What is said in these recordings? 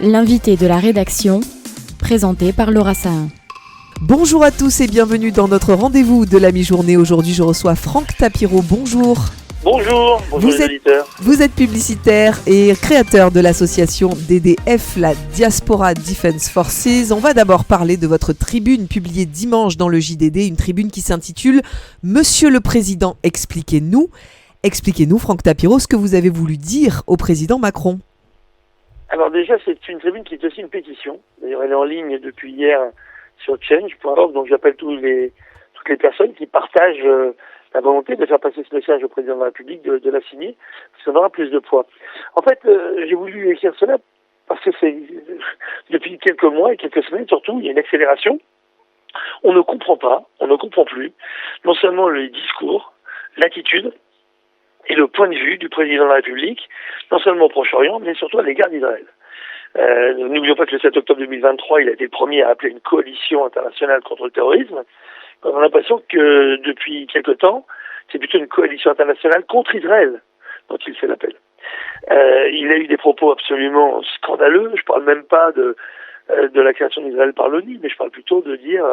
L'invité de la rédaction, présenté par Laura Sahin. Bonjour à tous et bienvenue dans notre rendez-vous de la mi-journée. Aujourd'hui, je reçois Franck Tapiro. Bonjour. Bonjour les auditeurs. Vous êtes publicitaire et créateur de l'association DDF, la Diaspora Defense Forces. On va d'abord parler de votre tribune publiée dimanche dans le JDD, une tribune qui s'intitule « Monsieur le Président, expliquez-nous ». Expliquez-nous, Franck Tapiro, ce que vous avez voulu dire au président Macron. Alors déjà, c'est une tribune qui est aussi une pétition. D'ailleurs, elle est en ligne depuis hier sur change.org, donc j'appelle toutes les personnes qui partagent la volonté de faire passer ce message au président de la République, de la signer, parce qu'on aura plus de poids. En fait, j'ai voulu écrire cela parce que c'est depuis quelques mois et quelques semaines surtout, il y a une accélération. On ne comprend pas, on ne comprend plus, non seulement les discours, l'attitude et le point de vue du président de la République, non seulement au Proche-Orient, mais surtout à l'égard d'Israël. N'oublions pas que le 7 octobre 2023, il a été le premier à appeler une coalition internationale contre le terrorisme. On a l'impression que depuis quelque temps, c'est plutôt une coalition internationale contre Israël dont il fait l'appel. Il a eu des propos absolument scandaleux. Je parle même pas de la création d'Israël par l'ONU, mais je parle plutôt de dire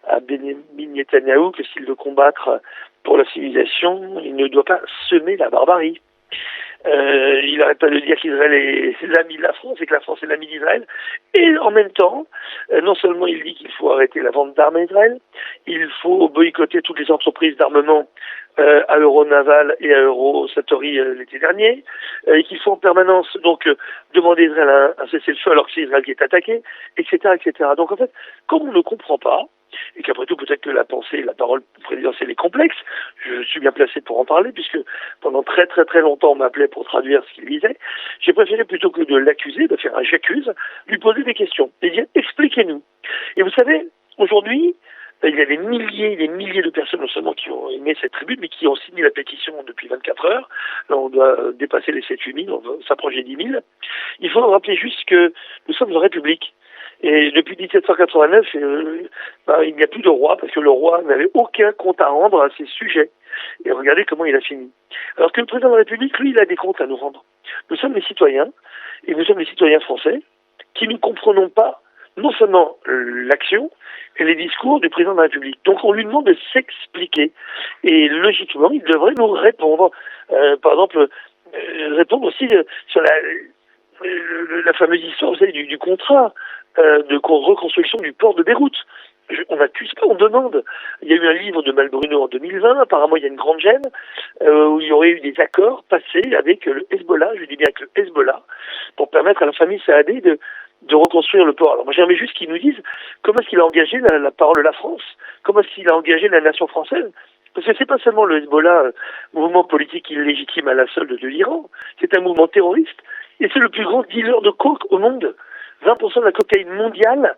à Benjamin Netanyahou que s'il veut combattre pour la civilisation, il ne doit pas semer la barbarie. Il n'arrête pas de dire qu'Israël est l'ami de la France et que la France est l'ami d'Israël. Et en même temps, non seulement il dit qu'il faut arrêter la vente d'armes à Israël, il faut boycotter toutes les entreprises d'armement à Euronaval et à Eurosatori l'été dernier, et qu'il faut en permanence donc demander à Israël un cessez-le-feu alors que c'est Israël qui est attaqué, etc., etc. Donc en fait, comme on ne comprend pas, et qu'après tout, peut-être que la pensée, la parole présidentielle est complexe. Je suis bien placé pour en parler, puisque pendant très très très longtemps, on m'appelait pour traduire ce qu'il disait. J'ai préféré, plutôt que de l'accuser, de faire un j'accuse, lui poser des questions, et dire expliquez-nous. Et vous savez, aujourd'hui, il y a des milliers de personnes, non seulement qui ont aimé cette tribune, mais qui ont signé la pétition depuis 24 heures. Là, on doit dépasser les 7-8 000, on va s'approcher des 10 000. Il faut rappeler juste que nous sommes en République. Et depuis 1789, il n'y a plus de roi, parce que le roi n'avait aucun compte à rendre à ses sujets. Et regardez comment il a fini. Alors que le président de la République, lui, il a des comptes à nous rendre. Nous sommes les citoyens, et nous sommes les citoyens français, qui ne comprenons pas non seulement l'action et les discours du président de la République. Donc on lui demande de s'expliquer. Et logiquement, il devrait nous répondre. Par exemple, répondre aussi sur la fameuse histoire, vous savez, du contrat de reconstruction du port de Beyrouth. On n'accuse pas, on demande. Il y a eu un livre de Malbruno en 2020, apparemment il y a une grande gêne, où il y aurait eu des accords passés avec le Hezbollah, je dis bien avec le Hezbollah, pour permettre à la famille Saadé de reconstruire le port. Alors moi j'aimerais juste qu'ils nous disent comment est-ce qu'il a engagé la parole de la France, comment est-ce qu'il a engagé la nation française. Parce que c'est pas seulement le Hezbollah, mouvement politique illégitime à la solde de l'Iran, c'est un mouvement terroriste, et c'est le plus grand dealer de coke au monde. 20% de la cocaïne mondiale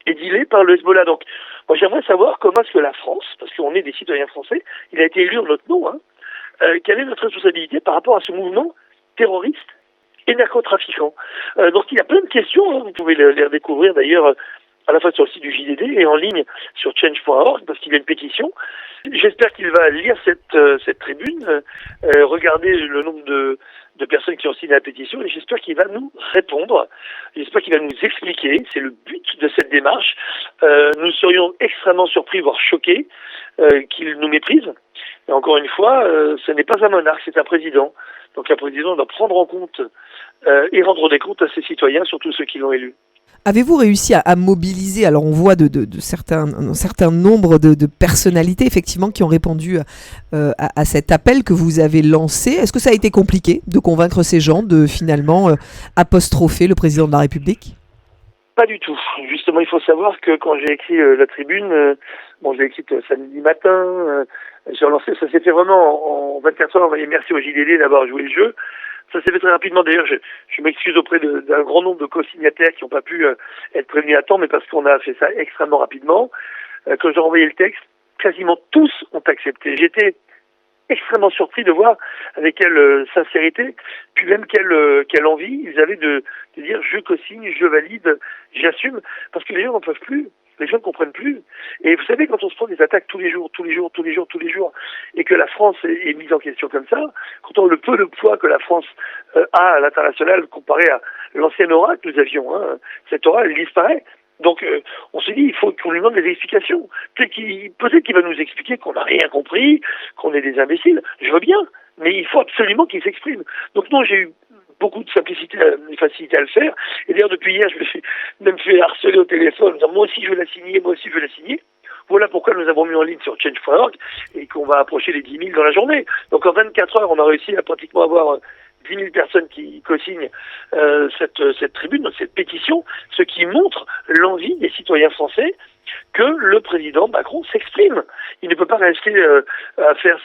est dealée par le Hezbollah. Donc, moi, j'aimerais savoir comment est-ce que la France, parce qu'on est des citoyens français, il a été élu en notre nom, quelle est notre responsabilité par rapport à ce mouvement terroriste et narcotrafiquant. Donc, il y a plein de questions, vous pouvez les redécouvrir d'ailleurs à la fois sur le site du JDD et en ligne sur change.org, parce qu'il y a une pétition. J'espère qu'il va lire cette tribune, regarder le nombre de personnes qui ont signé la pétition, et j'espère qu'il va nous répondre, j'espère qu'il va nous expliquer, c'est le but de cette démarche. Nous serions extrêmement surpris, voire choqués, qu'il nous méprise. Et encore une fois, ce n'est pas un monarque, c'est un président. Donc un président doit prendre en compte et rendre des comptes à ses citoyens, surtout ceux qui l'ont élu. Avez-vous réussi à mobiliser, alors on voit un certain nombre de personnalités effectivement qui ont répondu à cet appel que vous avez lancé. Est-ce que ça a été compliqué de convaincre ces gens de finalement apostropher le président de la République ? Pas du tout. Justement, il faut savoir que quand j'ai écrit la tribune, je l'ai écrite samedi matin, j'ai relancé, ça s'est fait vraiment en 24 heures. Merci au JDD d'avoir joué le jeu. Ça s'est fait très rapidement. D'ailleurs, je m'excuse auprès d'un grand nombre de co-signataires qui n'ont pas pu être prévenus à temps, mais parce qu'on a fait ça extrêmement rapidement. Quand j'ai envoyé le texte, quasiment tous ont accepté. J'étais extrêmement surpris de voir avec quelle sincérité, puis même quelle envie ils avaient de dire je co-signe, je valide, j'assume, parce que les gens n'en peuvent plus. Les gens ne comprennent plus. Et vous savez, quand on se prend des attaques tous les jours, et que la France est mise en question comme ça, quand on le peu de poids que la France a à l'international comparé à l'ancienne aura que nous avions, cette aura, elle disparaît. Donc, on s'est dit, il faut qu'on lui demande des explications. Peut-être qu'il va nous expliquer qu'on n'a rien compris, qu'on est des imbéciles. Je veux bien, mais il faut absolument qu'il s'exprime. Donc non, j'ai eu beaucoup de simplicité, de facilité à le faire. Et d'ailleurs, depuis hier, je me suis même fait harceler au téléphone, en disant, moi aussi je veux la signer. Voilà pourquoi nous avons mis en ligne sur change.org et qu'on va approcher les 10 000 dans la journée. Donc en 24 heures, on a réussi à pratiquement avoir 10 000 personnes qui co-signent cette tribune, donc cette pétition, ce qui montre l'envie des citoyens français que le président Macron s'exprime. Il ne peut pas rester à faire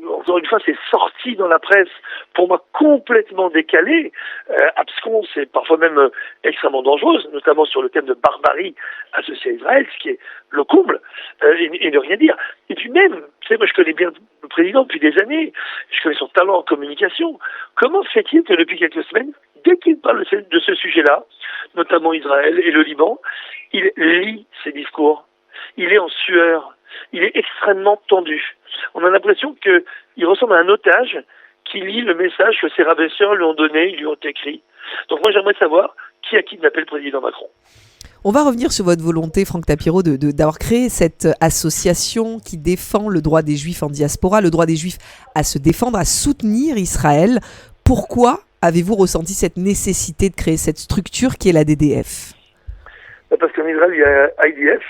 encore une fois, ces sorties dans la presse, pour moi, complètement décalées, absconses et parfois même extrêmement dangereuses, notamment sur le thème de barbarie associée à Israël, ce qui est le comble, et ne rien dire. Et puis même, vous savez, moi je connais bien le président depuis des années, je connais son talent en communication. Comment se fait-il que depuis quelques semaines, dès qu'il parle de ce sujet-là, notamment Israël et le Liban, il lit ses discours, il est en sueur, il est extrêmement tendu. On a l'impression qu'il ressemble à un otage qui lit le message que ses ravisseurs lui ont donné, lui ont écrit. Donc moi j'aimerais savoir qui a kidnappé le président Macron. On va revenir sur votre volonté, Franck Tapiro, d'avoir créé cette association qui défend le droit des Juifs en diaspora, le droit des Juifs à se défendre, à soutenir Israël. Pourquoi avez-vous ressenti cette nécessité de créer cette structure qui est la DDF ? Parce qu'en Israël, il y a IDF,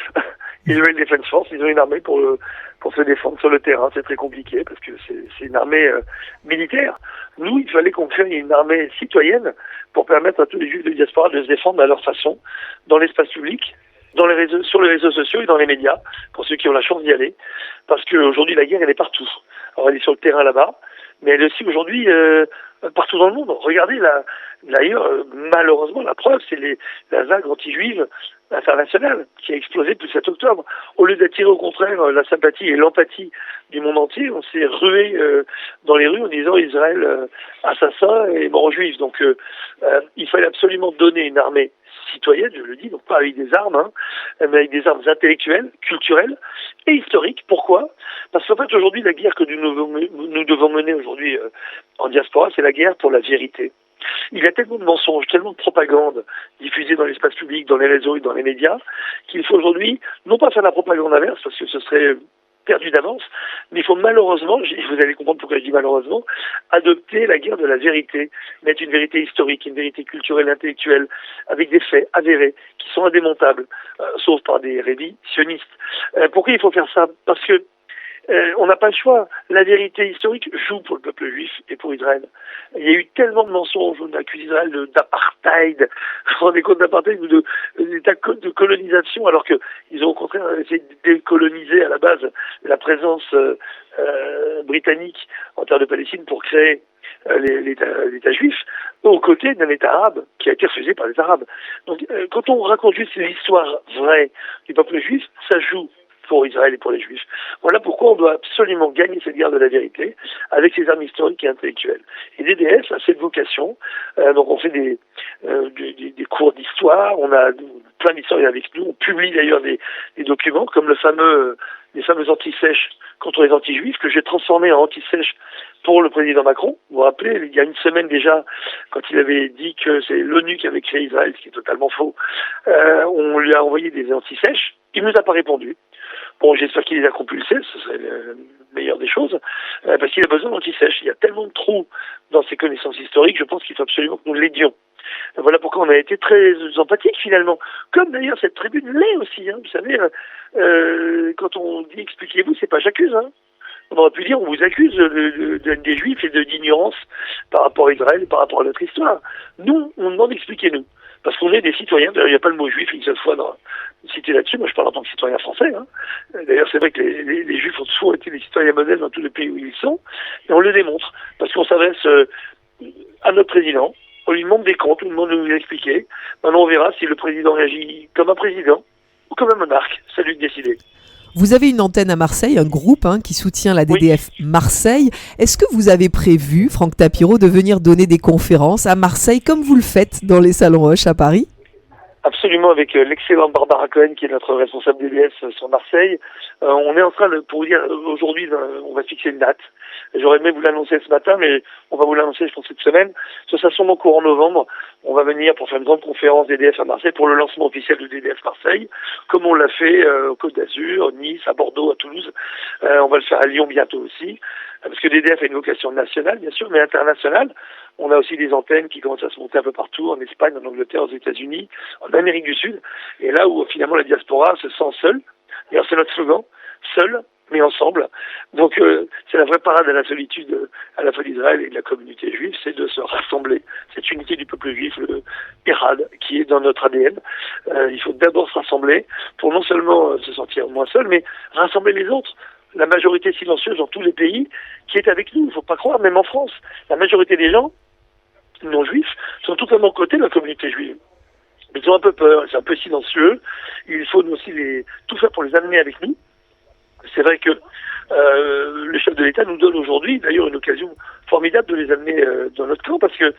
Israel Defense Force, ils ont une armée pour se défendre sur le terrain. C'est très compliqué parce que c'est une armée militaire. Nous, il fallait qu'on crée une armée citoyenne pour permettre à tous les Juifs de diaspora de se défendre à leur façon, dans l'espace public, sur les réseaux sociaux et dans les médias, pour ceux qui ont la chance d'y aller. Parce qu'aujourd'hui, la guerre, elle est partout. Alors, elle est sur le terrain là-bas, mais elle est aussi aujourd'hui partout dans le monde. Regardez, d'ailleurs, malheureusement, la preuve, c'est la vague anti-juive internationale qui a explosé depuis le 7 octobre. Au lieu d'attirer au contraire la sympathie et l'empathie du monde entier, on s'est rué dans les rues en disant Israël assassin et mort aux juifs. Donc il fallait absolument donner une armée citoyenne, je le dis, donc pas avec des armes, mais avec des armes intellectuelles, culturelles et historiques. Pourquoi ? Parce qu'en fait aujourd'hui la guerre que nous devons mener aujourd'hui en diaspora, c'est la guerre pour la vérité. Il y a tellement de mensonges, tellement de propagande diffusée dans l'espace public, dans les réseaux et dans les médias, qu'il faut aujourd'hui non pas faire la propagande inverse, parce que ce serait perdu d'avance, mais il faut malheureusement, vous allez comprendre pourquoi je dis malheureusement, adopter la guerre de la vérité, mettre une vérité historique, une vérité culturelle, intellectuelle, avec des faits avérés, qui sont indémontables, sauf par des rébis sionistes. Pourquoi il faut faire ça ? Parce que on n'a pas le choix. La vérité historique joue pour le peuple juif et pour Israël. Il y a eu tellement de mensonges. On accuse Israël d'apartheid. Vous vous rendez compte d'apartheid ou de colonisation, alors qu'ils ont au contraire essayé de décoloniser à la base la présence britannique en terre de Palestine pour créer l'État juif, aux côtés d'un État arabe qui a été refusé par les Arabes. Donc quand on raconte juste l'histoire vraie du peuple juif, ça joue pour Israël et pour les Juifs. Voilà pourquoi on doit absolument gagner cette guerre de la vérité avec ses armes historiques et intellectuelles. Et DDF a cette vocation. Donc on fait des cours d'histoire, on a plein d'historiens avec nous, on publie d'ailleurs des documents comme les fameux anti-sèches contre les anti-juifs que j'ai transformés en anti-sèches pour le président Macron. Vous vous rappelez, il y a une semaine déjà, quand il avait dit que c'est l'ONU qui avait créé Israël, ce qui est totalement faux, on lui a envoyé des anti-sèches. Il ne nous a pas répondu. Bon, j'espère qu'il les a compulsés, ce serait la meilleure des choses, parce qu'il a besoin d'anti-sèche. Il y a tellement de trous dans ses connaissances historiques, je pense qu'il faut absolument que nous l'aidions. Voilà pourquoi on a été très empathique finalement, comme d'ailleurs cette tribune l'est aussi. Vous savez, quand on dit expliquez-vous, c'est pas j'accuse. On aurait pu dire on vous accuse des juifs et d'ignorance par rapport à Israël et par rapport à notre histoire. Nous, on demande expliquez-nous. Parce qu'on est des citoyens, d'ailleurs il n'y a pas le mot juif une seule fois cité là-dessus, moi je parle en tant que citoyen français. D'ailleurs c'est vrai que les juifs ont toujours été des citoyens modèles dans tous les pays où ils sont, et on le démontre, parce qu'on s'adresse à notre président, on lui demande des comptes, on lui demande de nous expliquer. Maintenant on verra si le président réagit comme un président ou comme un monarque, c'est à lui de décider. Vous avez une antenne à Marseille, un groupe qui soutient la DDF Marseille. Est-ce que vous avez prévu, Franck Tapiro, de venir donner des conférences à Marseille comme vous le faites dans les salons Hoche à Paris ? Absolument, avec l'excellente Barbara Cohen qui est notre responsable DDF sur Marseille. On est en train de, pour vous dire, aujourd'hui, on va fixer une date. J'aurais aimé vous l'annoncer ce matin, mais on va vous l'annoncer, je pense, cette semaine. Ce sera sûrement courant novembre. On va venir pour faire une grande conférence DDF à Marseille pour le lancement officiel de DDF Marseille, comme on l'a fait au Côte d'Azur, Nice, à Bordeaux, à Toulouse. On va le faire à Lyon bientôt aussi, parce que DDF a une vocation nationale, bien sûr, mais internationale. On a aussi des antennes qui commencent à se monter un peu partout, en Espagne, en Angleterre, aux États-Unis, en Amérique du Sud. Et là où finalement la diaspora se sent seule, d'ailleurs c'est notre slogan, seul mais ensemble. Donc c'est la vraie parade à la solitude à la fois d'Israël et de la communauté juive, c'est de se rassembler. Cette unité du peuple juif, le Érad, qui est dans notre ADN. Il faut d'abord se rassembler pour non seulement se sentir moins seul, mais rassembler les autres. La majorité silencieuse dans tous les pays qui est avec nous, il ne faut pas croire, même en France. La majorité des gens non juifs sont totalement côté de la communauté juive. Ils ont un peu peur, c'est un peu silencieux. Il faut nous aussi tout faire pour les amener avec nous. C'est vrai que le chef de l'État nous donne aujourd'hui d'ailleurs une occasion formidable de les amener dans notre camp, parce que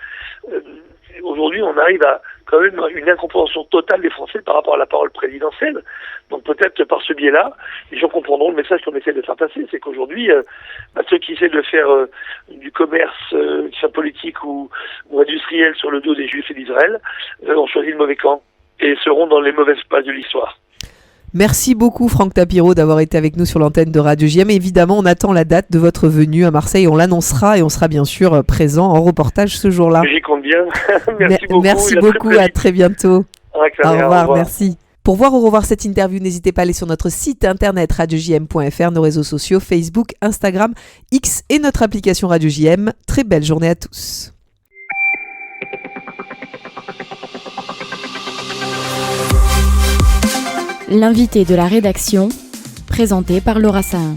aujourd'hui on arrive à quand même une incompréhension totale des Français par rapport à la parole présidentielle. Donc peut-être par ce biais-là, les gens comprendront le message qu'on essaie de faire passer, c'est qu'aujourd'hui ceux qui essaient de faire du commerce politique ou industriel sur le dos des Juifs et d'Israël ont choisi le mauvais camp et seront dans les mauvaises pages de l'histoire. Merci beaucoup Franck Tapiro d'avoir été avec nous sur l'antenne de Radio JM. Évidemment, on attend la date de votre venue à Marseille. On l'annoncera et on sera bien sûr présent en reportage ce jour-là. J'y compte bien. Merci beaucoup. À très bientôt. Au revoir. Merci. Pour voir ou revoir cette interview, n'hésitez pas à aller sur notre site internet radiojm.fr, nos réseaux sociaux Facebook, Instagram, X et notre application Radio JM. Très belle journée à tous. L'invité de la rédaction, présenté par Laura Sahin.